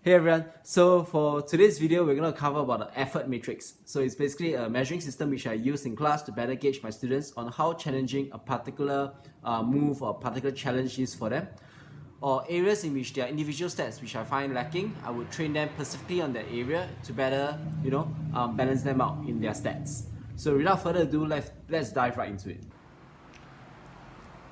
Hey everyone, so for today's video, we're going to cover about the effort matrix. So it's basically a measuring system which I use in class to better gauge my students on how challenging a particular move or particular challenge is for them. Or areas in which there are individual stats which I find lacking, I would train them specifically on that area to better, balance them out in their stats. So without further ado, let's dive right into it.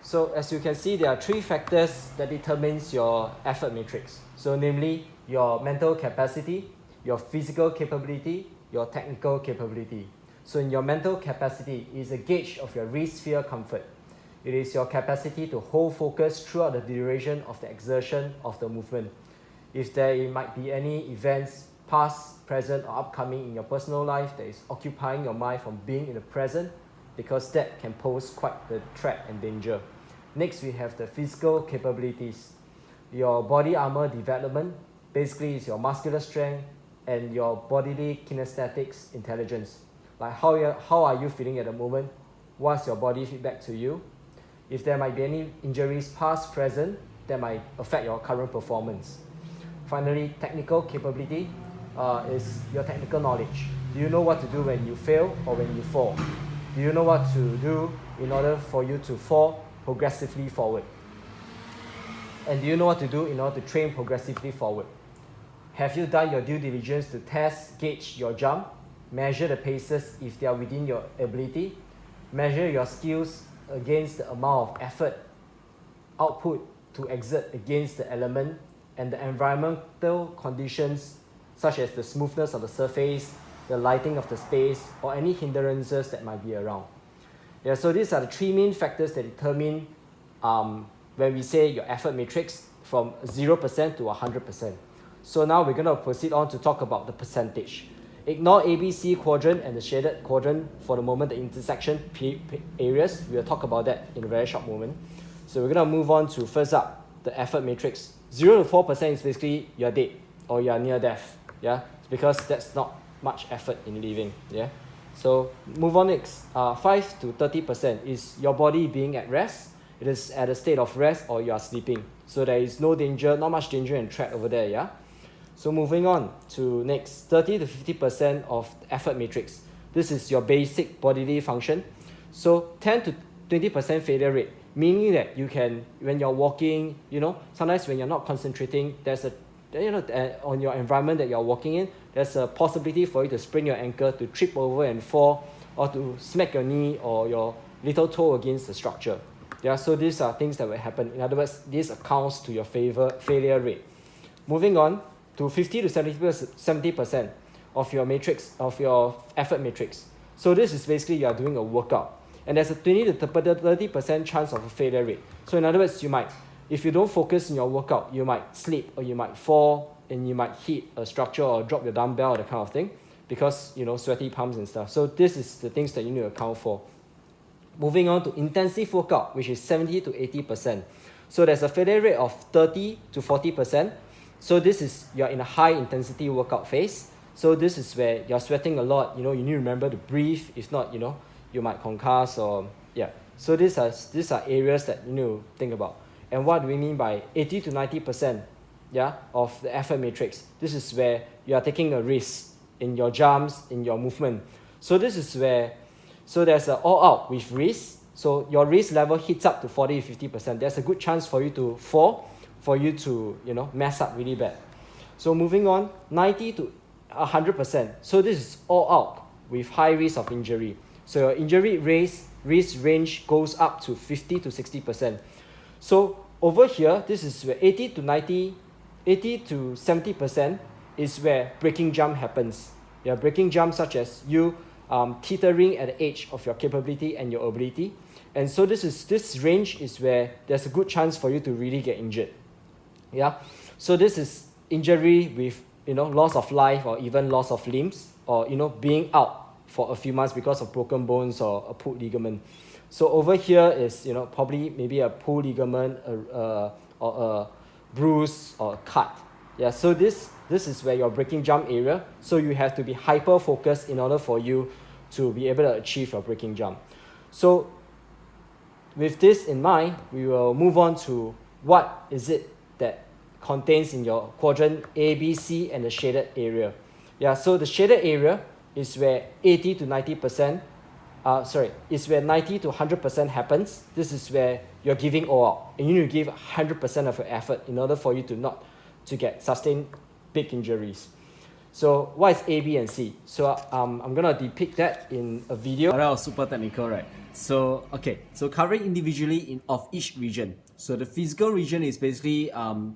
So as you can see, there are three factors that determines your effort matrix. So namely, your mental capacity, your physical capability, your technical capability. So in your mental capacity is a gauge of your risk, fear, comfort. It is your capacity to hold focus throughout the duration of the exertion of the movement. If there might be any events, past, present, or upcoming in your personal life that is occupying your mind from being in the present, because that can pose quite the threat and danger. Next, we have the physical capabilities. Your body armor development basically is your muscular strength and your bodily kinesthetics intelligence. Like how are you feeling at the moment? What's your body feedback to you? If there might be any injuries past, present, that might affect your current performance. Finally, technical capability is your technical knowledge. Do you know what to do when you fail or when you fall? Do you know what to do in order for you to fall progressively forward? And do you know what to do in order to train progressively forward? Have you done your due diligence to test, gauge your jump, measure the paces if they are within your ability, measure your skills against the amount of effort, output to exert against the element, and the environmental conditions such as the smoothness of the surface, the lighting of the space, or any hindrances that might be around. Yeah, so these are the three main factors that determine when we say your effort matrix from 0% to 100%. So now we're going to proceed on to talk about the percentage. Ignore ABC quadrant and the shaded quadrant for the moment, the intersection areas. We'll talk about that in a very short moment. So we're going to move on to first up, the effort matrix. 0 to 4% is basically you're dead or you're near death. Yeah, because that's not much effort in living. Yeah. So move on next. 5 to 30% is your body being at rest. It is at a state of rest or you are sleeping. So there is no danger, not much danger and threat over there. Yeah. So moving on to next, 30 to 50% of effort matrix. This is your basic bodily function. So 10 to 20% failure rate, meaning that you can, when you're walking, sometimes when you're not concentrating, there's a, on your environment that you're walking in, there's a possibility for you to sprain your ankle, to trip over and fall, or to smack your knee or your little toe against the structure. Yeah, so these are things that will happen. In other words, this accounts to your failure rate. Moving on to 50 to 70% of your matrix, of your effort matrix. So this is basically you are doing a workout, and there's a 20 to 30% chance of a failure rate. So in other words, you might, if you don't focus in your workout, you might slip or you might fall and you might hit a structure or drop your dumbbell or that kind of thing because, sweaty palms and stuff. So this is the things that you need to account for. Moving on to intensive workout, which is 70 to 80%. So there's a failure rate of 30 to 40%. So this is, you're in a high intensity workout phase. So this is where you're sweating a lot. You need to remember to breathe. If not, you might concuss or, yeah. So these are areas that you need to think about. And what do we mean by 80 to 90%, of the effort matrix? This is where you are taking a risk in your jumps, in your movement. So this is where, so there's an all out with risk. So your risk level hits up to 40 to 50%. There's a good chance for you to fall, for you to, mess up really bad. So moving on, 90 to 100%. So this is all out with high risk of injury. So your injury risk range goes up to 50 to 60%. So over here, this is where 80 to 70% is where breaking jump happens. Yeah, breaking jump such as you teetering at the edge of your capability and your ability. And so this range is where there's a good chance for you to really get injured. Yeah, so this is injury with loss of life or even loss of limbs or being out for a few months because of broken bones or a pulled ligament. So over here is probably maybe a pulled ligament or a bruise or a cut. Yeah, so this is where your breaking jump area. So you have to be hyper focused in order for you to be able to achieve your breaking jump. So with this in mind, we will move on to what is it that contains in your quadrant A, B, C, and the shaded area. Yeah, so the shaded area is where 80 to 90%, is where 90 to 100% happens. This is where you're giving all out, and you need to give 100% of your effort in order for you to get sustained big injuries. So what is A, B, and C? So I'm gonna depict that in a video. Oh, that was super technical, right? So covering individually of each region. So the physical region is basically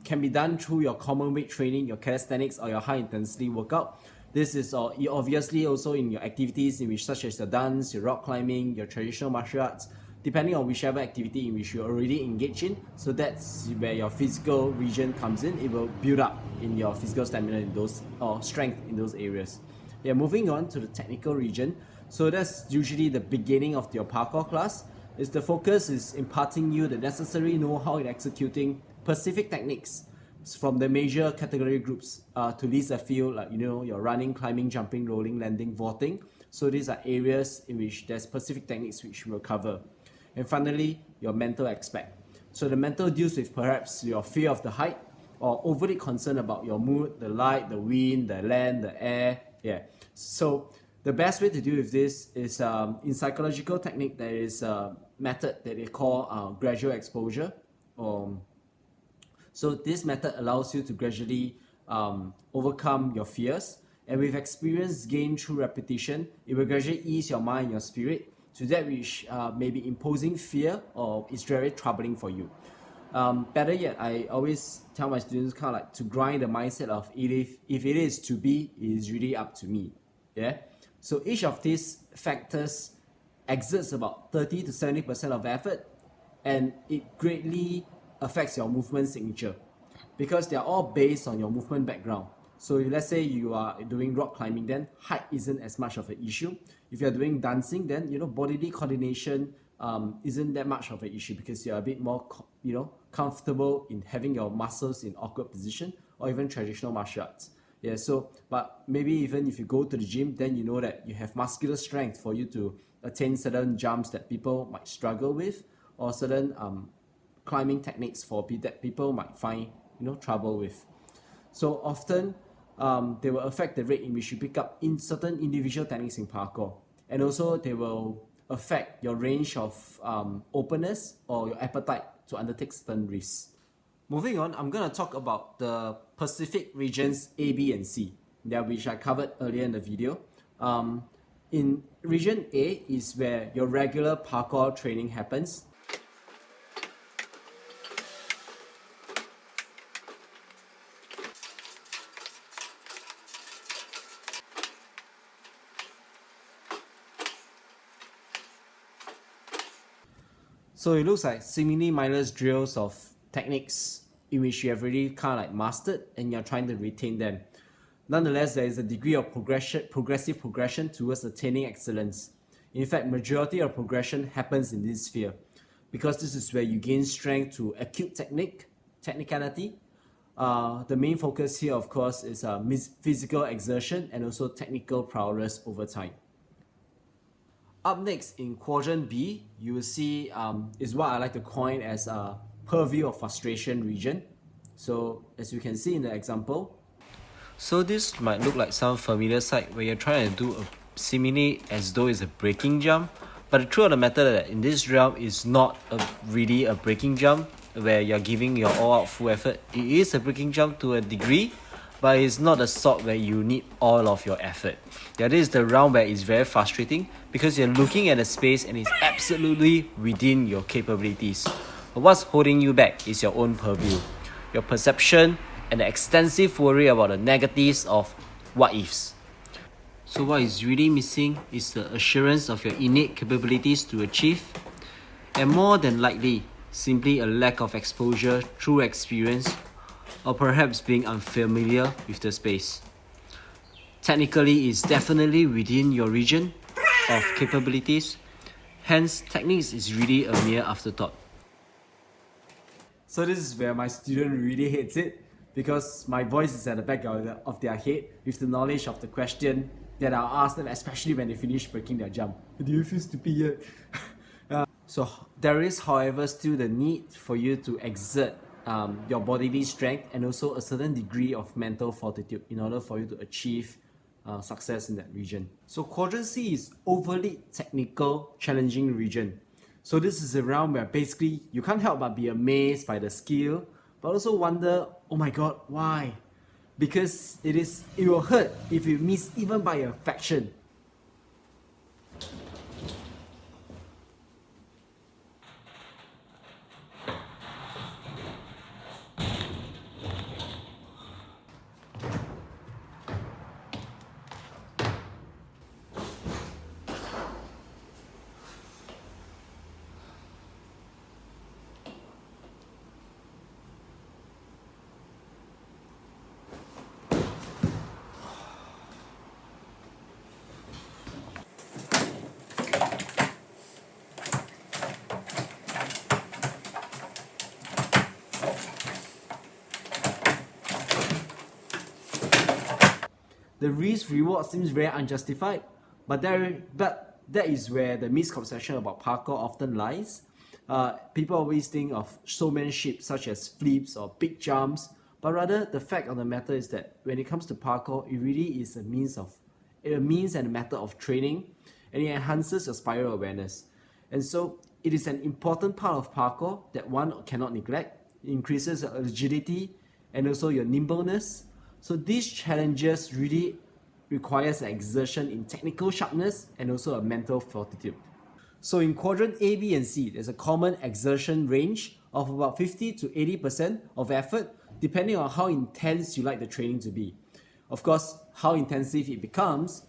can be done through your common weight training, your calisthenics, or your high intensity workout. This is obviously also in your activities in which, such as your dance, your rock climbing, your traditional martial arts, depending on whichever activity in which you're already engaged in. So that's where your physical region comes in. It will build up in your physical stamina in those, or strength in those areas. Yeah, moving on to the technical region. So that's usually the beginning of your parkour class. The focus is imparting you the necessary know-how in executing specific techniques from the major category groups to list a few, like your running, climbing, jumping, rolling, landing, vaulting. So these are areas in which there's specific techniques which we'll cover. And finally, your mental aspect. So the mental deals with perhaps your fear of the height, or overly concerned about your mood, the light, the wind, the land, the air. Yeah. So the best way to deal with this is in psychological technique, there is a method that they call gradual exposure. So this method allows you to gradually overcome your fears, and with experience gained through repetition, it will gradually ease your mind, your spirit, to that which may be imposing fear or is very troubling for you. Better yet, I always tell my students kind of like to grind the mindset of if it is to be, it is really up to me. Yeah. So each of these factors exerts about 30 to 70% of effort, and it greatly affects your movement signature because they are all based on your movement background. So let's say you are doing rock climbing, then height isn't as much of an issue. If you're doing dancing, then bodily coordination isn't that much of an issue because you're a bit more comfortable in having your muscles in awkward position, or even traditional martial arts. Yeah, so but maybe even if you go to the gym, then you know that you have muscular strength for you to attain certain jumps that people might struggle with, or certain climbing techniques that people might find trouble with. So often they will affect the rate in which you pick up in certain individual techniques in parkour, and also they will affect your range of openness or your appetite to undertake certain risks. Moving on, I'm going to talk about the Pacific regions A, B, and C, which I covered earlier in the video. In region A is where your regular parkour training happens. So it looks like seemingly mindless drills of techniques in which you have already kind of like mastered and you're trying to retain them. Nonetheless, there is a degree of progressive progression towards attaining excellence. In fact, majority of progression happens in this sphere because this is where you gain strength through acute technicality. The main focus here, of course, is physical exertion and also technical prowess over time. Up next in Quadrant B, you will see is what I like to coin as a purview of frustration region. So as you can see in the example. So this might look like some familiar sight where you're trying to do a seemingly as though it's a breaking jump, but the truth of the matter that in this realm is not really a breaking jump where you're giving your all-out full effort. It is a breaking jump to a degree, but it's not the sort where you need all of your effort. Yeah, this is the round where it's very frustrating because you're looking at a space and it's absolutely within your capabilities. But what's holding you back is your own purview, your perception, and the extensive worry about the negatives of what ifs. So what is really missing is the assurance of your innate capabilities to achieve, and more than likely, simply a lack of exposure through experience, or perhaps being unfamiliar with the space. Technically, it's definitely within your region of capabilities, hence techniques is really a mere afterthought. So this is where my student really hates it, because my voice is at the back of their head with the knowledge of the question that I'll ask them, especially when they finish breaking their jump. Do you feel stupid yet? So there is, however, still the need for you to exert your bodily strength and also a certain degree of mental fortitude in order for you to achieve success in that region. So Quadrant C is overly technical, challenging region. So this is a realm where basically you can't help but be amazed by the skill, but also wonder, oh my god, why? Because it will hurt if you miss even by a fraction. The risk reward seems very unjustified, but that is where the misconception about parkour often lies. People always think of showmanship such as flips or big jumps, but rather the fact of the matter is that when it comes to parkour, it really is a means and a method of training, and it enhances your spiral awareness. And so it is an important part of parkour that one cannot neglect. It increases your agility and also your nimbleness. So these challenges really requires an exertion in technical sharpness and also a mental fortitude. So in quadrant A, B, and C, there's a common exertion range of about 50 to 80% of effort, depending on how intense you like the training to be. Of course, how intensive it comes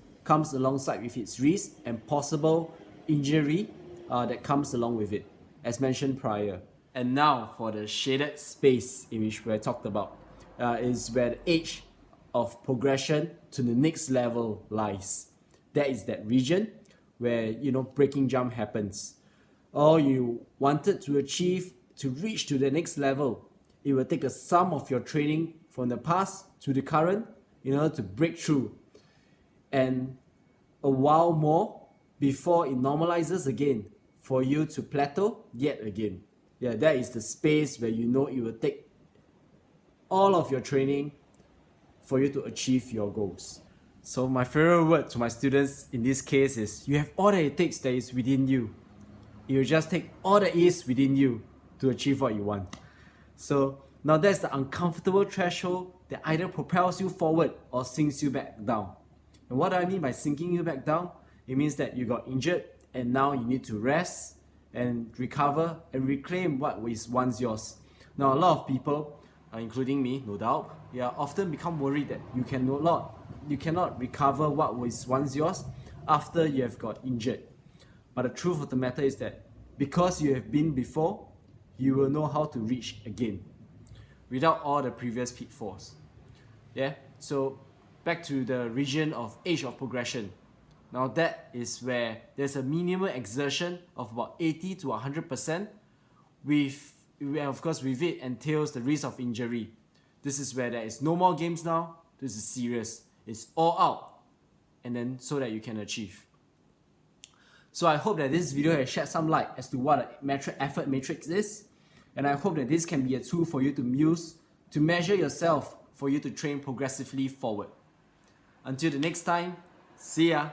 alongside with its risk and possible injury that comes along with it, as mentioned prior. And now for the shaded space in which we talked about, is where the edge of progression to the next level lies. That is that region where breaking jump happens. All you wanted to achieve to reach to the next level, it will take a sum of your training from the past to the current in order to break through, and a while more before it normalizes again for you to plateau yet again. Yeah, that is the space where it will take all of your training for you to achieve your goals. So my favorite word to my students in this case is, you have all that it takes that is within you. It will just take all that is within you to achieve what you want. So now that's the uncomfortable threshold that either propels you forward or sinks you back down. And what do I mean by sinking you back down? It means that you got injured and now you need to rest and recover and reclaim what was once yours. Now a lot of people, including me, no doubt, often become worried that you cannot recover what was once yours after you have got injured. But the truth of the matter is that because you have been before, you will know how to reach again without all the previous pitfalls. So back to the region of age of progression. Now that is where there's a minimum exertion of about 80 to 100%, of course with it entails the risk of injury. This is where there is no more games now. This is serious. It's all out, and then so that you can achieve. So I hope that this video has shed some light as to what a effort matrix is, and I hope that this can be a tool for you to use to measure yourself, for you to train progressively forward. Until the next time, see ya!